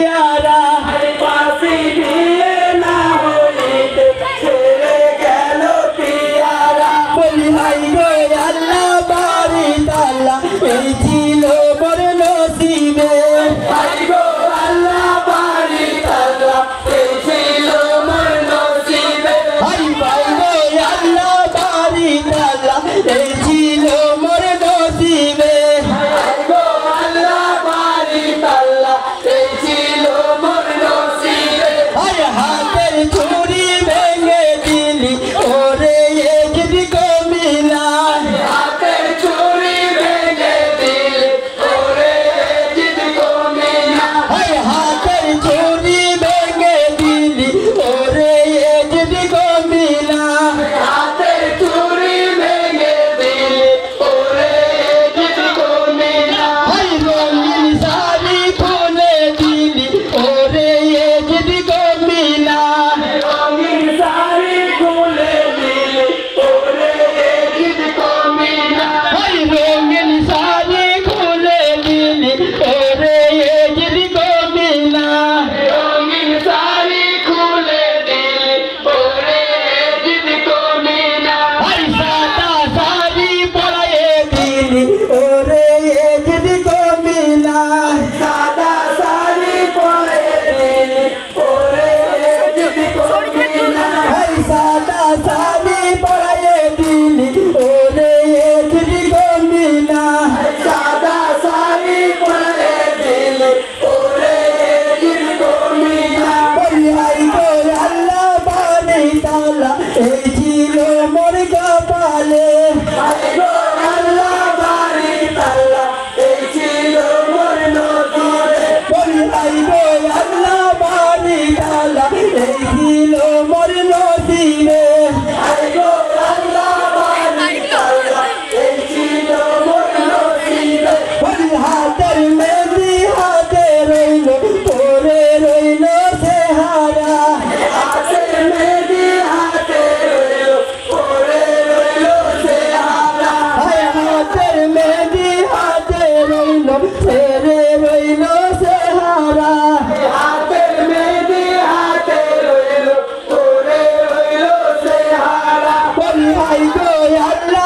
यारा पासी दिए ना होइते ছেড়ে গেল পিয়ারা বলি হাই গো আল্লাহ বাড়ি তালা এই ছিল মোর নসিবে হাই গো আল্লাহ বাড়ি তালা এই ছিল মোর নসিবে হাই ভাই গো আল্লাহ বাড়ি তালা এই ছিল মোর নসিবে হাই গো আল্লাহ বাড়ি তালা এই ছিল মোর নসিবে হাই হাতের চুরি ভেঙে দিলি ওরে এজদি কমিলা হাতের চুরি ভেঙে দিলি ওরে এজদি কমিলা হাই হাতের চুরি ভেঙে দিলি ওরে এজদি কমিলা হাতের চুরি ভেঙে দিলি ওরে এজদি কমিলা হাই রঙিন শাড়ি খুলে দিলি ওরে এজদি কমিলা রঙিন শাড়ি খুলে দিলি ওরে এজদি কমিলা হাই রঙিন শাড়ি খুলে দিলি ওরে এজদি কমিলা রঙিন শাড়ি খুলে দিলি ওরে এজদি কমিলা হাই সাদা শাড়ি পরায়ে দিলি ওরে এজদি কমিলা সাদা শাড়ি পরায়ে দিলি ওরে এজদি কমিলা হাই সাদা শাড়ি পরায়ে দিলি ওরে এজদি কমিলা সাদা শাড়ি পরায়ে দিলি ওরে এজদি কমিলা বলি হাই গো আল্লাহ বাড়ি তালা এই ছিল মোর কপালে হাই গো আল্লাহ বাড়ি তালা এই ছিল মোর নসিবে বলি হাই গো আল্লাহ বাড়ি তালা এই ছিল মোর নসিবে হাই গো আল্লাহ বাড়ি তালা এই ছিল মোর নসিবে বলি হাতের মেহেন্দি হাতে রইল পরে রইল চেহারা হাতের মেহেন্দি হাতে রইল পরে রইল চেহারা হায় হাতের মেহেন্দি হাতে রইল ছেড়ে রইল চেহারা হাতের মেহেন্দি হাতে রইল পরে রইল চেহারা বলি হাই গো আল্লাহ